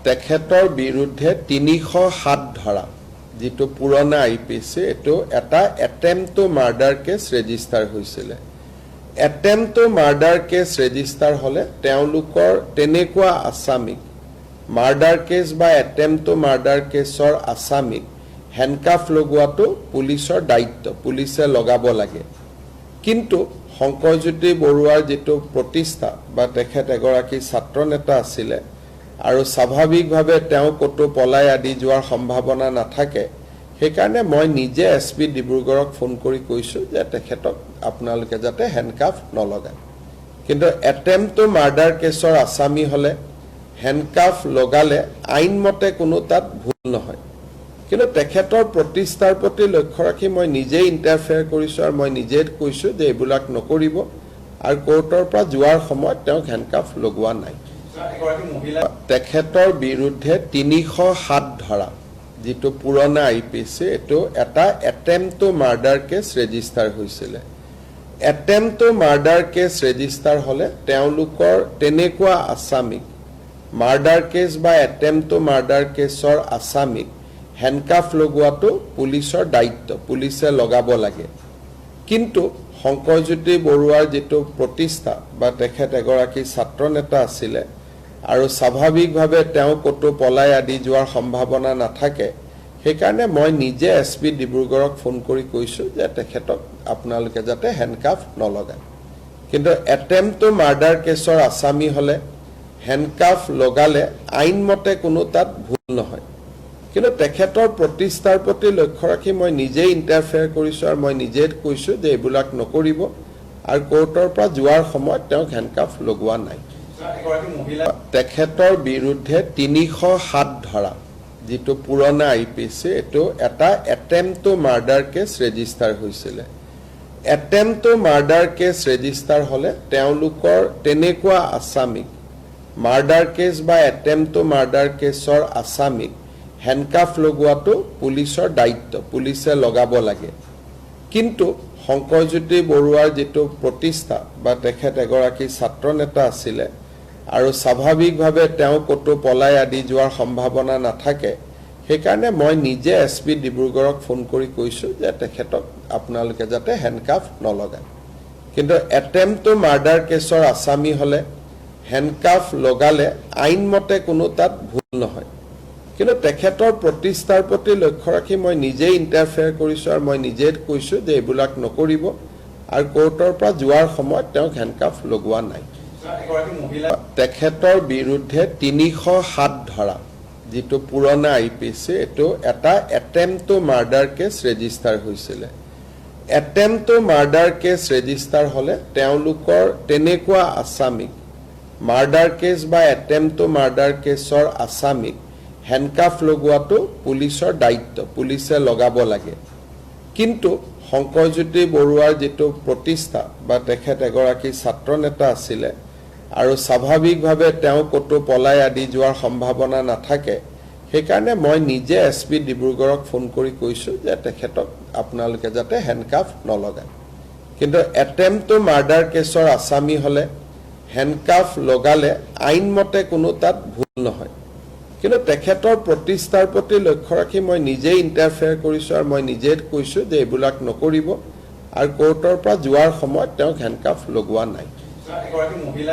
তেখেতৰ বিৰুদ্ধে ৩০৭ ধাৰা যেটো পুৰণা আইপিসি এটো এটা attempt to murder case register হৈছিল attempt to murder case register হলে তেওঁলোকৰ তেনেকুৱা আসামিক মাৰ্ডাৰ কেছ বা অ্যাটেম্প্ট টু মাৰ্ডাৰ কেছৰ আসামিক হ্যান্ডকাফ লগোৱাটো পুলিচৰ দায়িত্ব পুলিচে লগাব লাগে কিন্তু শংকৰজ্যোতি বৰুৱাৰ যেটো প্ৰতিষ্ঠা বা তেখেত এগৰাকী ছাত্ৰ নেতা আছিল আৰু স্বাভাৱিকভাৱে তেওঁ কতো পলাই আদি যোৱাৰ সম্ভাৱনা নাথাকে সেইকাৰণে মই নিজে এসপি ডিব্ৰুগড়ক ফোন কৰি কৈছো যে তেখেতক আপোনালোকে যাতে হ্যান্ডকাফ নলগায় কিন্তু অ্যাটেম্প্ট টু মাৰ্ডাৰ কেছৰ আসামি হলে হ্যান্ডকাফ লগালে আইনমতে কোনো তাত ভুল নহয় কিন্তু তেখেতৰ প্ৰতিষ্ঠাৰ প্ৰতি লক্ষ্য ৰাখি মই নিজে ইন্টাৰফেয়াৰ কৰিছো আৰু মই নিজে কৈছো যে এইবিলাক নকৰিব আৰু কোৰ্টৰ পৰা যোৱাৰ সময়ত তেওঁ হ্যান্ডকাফ লগোৱা নাই তেখেতৰ বিৰুদ্ধে ৩০৭ ধাৰা যেটো পুৰণা আইপিসি এটো এটা attempt to murder case register হৈছিল attempt to murder case register হলে তেওঁলোকৰ তেনেকুৱা আসামিক মাৰ্ডাৰ কেছ বা অ্যাটেম্প্ট টু মাৰ্ডাৰ কেছৰ আসামিক হ্যান্ডকাফ লগোৱাটো পুলিচৰ দায়িত্ব পুলিচে লগাব লাগে কিন্তু শংকৰজ্যোতি বৰুৱাৰ যেটো প্ৰতিষ্ঠা বা তেখেত এগৰাকী ছাত্ৰ নেতা আছিল আৰু স্বাভাৱিকভাৱে তেওঁ কতো পলাই আদি যোৱাৰ সম্ভাৱনা নাথাকে সেইকাৰণে মই নিজে এসপি ডিব্ৰুগড়ক ফোন কৰি কৈছো যে তেখেতক আপোনালোকে যাতে হ্যান্ডকাফ নলগায় কিন্তু অ্যাটেম্প্ট টু মাৰ্ডাৰ কেছৰ আসামি হলে হ্যান্ডকাফ লগালে আইনমতে কোনো তাত ভুল নহয় কিন্তু তেখেতৰ প্ৰতিষ্ঠাৰ প্ৰতি লক্ষ্য ৰাখি মই নিজে ইন্টাৰফেয়াৰ কৰিছো আৰু মই নিজে কৈছো যে এইবিলাক নকৰিব আৰু কোৰ্টৰ পৰা যোৱাৰ সময়ত তেওঁ হ্যান্ডকাফ লগোৱা নাই তেখেতৰ বিৰুদ্ধে ৩০৭ ধাৰা যেটো পুৰণা আইপিসি এটো এটা attempt to murder case register হৈছিল attempt to murder case register হলে তেওঁলোকৰ তেনেকুৱা আসামিক মাৰ্ডাৰ কেছ বা অ্যাটেম্প্ট টু মাৰ্ডাৰ কেছৰ আসামিক হ্যান্ডকাফ লগোৱাটো পুলিচৰ দায়িত্ব পুলিচে লগাব লাগে কিন্তু শংকৰজ্যোতি বৰুৱাৰ যেটো প্ৰতিষ্ঠা বা তেখেত এগৰাকী ছাত্ৰ নেতা আছিল আৰু স্বাভাৱিকভাৱে তেওঁ কতো পলাই আদি যোৱাৰ সম্ভাৱনা নাথাকে সেইকাৰণে মই নিজে এসপি ডিব্ৰুগড়ক ফোন কৰি কৈছো যে তেখেতক আপোনালোকে যাতে হ্যান্ডকাফ নলগায় কিন্তু অ্যাটেম্প্ট টু মাৰ্ডাৰ কেছৰ আসামি হলে হ্যান্ডকাফ লগালে আইনমতে কোনো তাত ভুল নহয় কিন্তু তেখেতৰ প্ৰতিষ্ঠাৰ প্ৰতি লক্ষ্য ৰাখি মই নিজে ইন্টাৰফেয়াৰ কৰিছো আৰু মই নিজে কৈছো যে এইবিলাক নকৰিব আৰু কোৰ্টৰ পৰা যোৱাৰ সময়ত তেওঁ হ্যান্ডকাফ লগোৱা নাই তেখেতৰ বিৰুদ্ধে ৩০৭ ধাৰা যেটো পুৰণা আইপিসি এটো এটা attempt to murder case register হৈছিল attempt to murder case register হলে তেওঁলোকৰ তেনেকুৱা আসামিক মাৰ্ডাৰ কেছ বা অ্যাটেম্প্ট টু মাৰ্ডাৰ কেছৰ আসামিক হ্যান্ডকাফ লগোৱাটো পুলিচৰ দায়িত্ব পুলিচে লগাব লাগে কিন্তু শংকৰজ্যোতি বৰুৱাৰ যেটো প্ৰতিষ্ঠা বা তেখেত এগৰাকী ছাত্ৰ নেতা আছিল আৰু স্বাভাৱিকভাৱে তেওঁ কতো পলাই আদি যোৱাৰ সম্ভাৱনা নাথাকে সেইকাৰণে মই নিজে এসপি ডিব্ৰুগড়ক ফোন কৰি কৈছো যে তেখেতক আপোনালোকে যাতে হ্যান্ডকাফ নলগায় কিন্তু অ্যাটেম্প্ট টু মাৰ্ডাৰ কেছৰ আসামি হলে হ্যান্ডকাফ লগালে আইনমতে কোনো তাত ভুল নহয় কিন্তু তেখেতৰ প্ৰতিষ্ঠাৰ প্ৰতি লক্ষ্য ৰাখি মই নিজে ইন্টাৰফেয়াৰ কৰিছো আৰু মই নিজে কৈছো যে এইবিলাক নকৰিব আৰু কোৰ্টৰ পৰা যোৱাৰ সময়ত তেওঁ হ্যান্ডকাফ লগোৱা নাই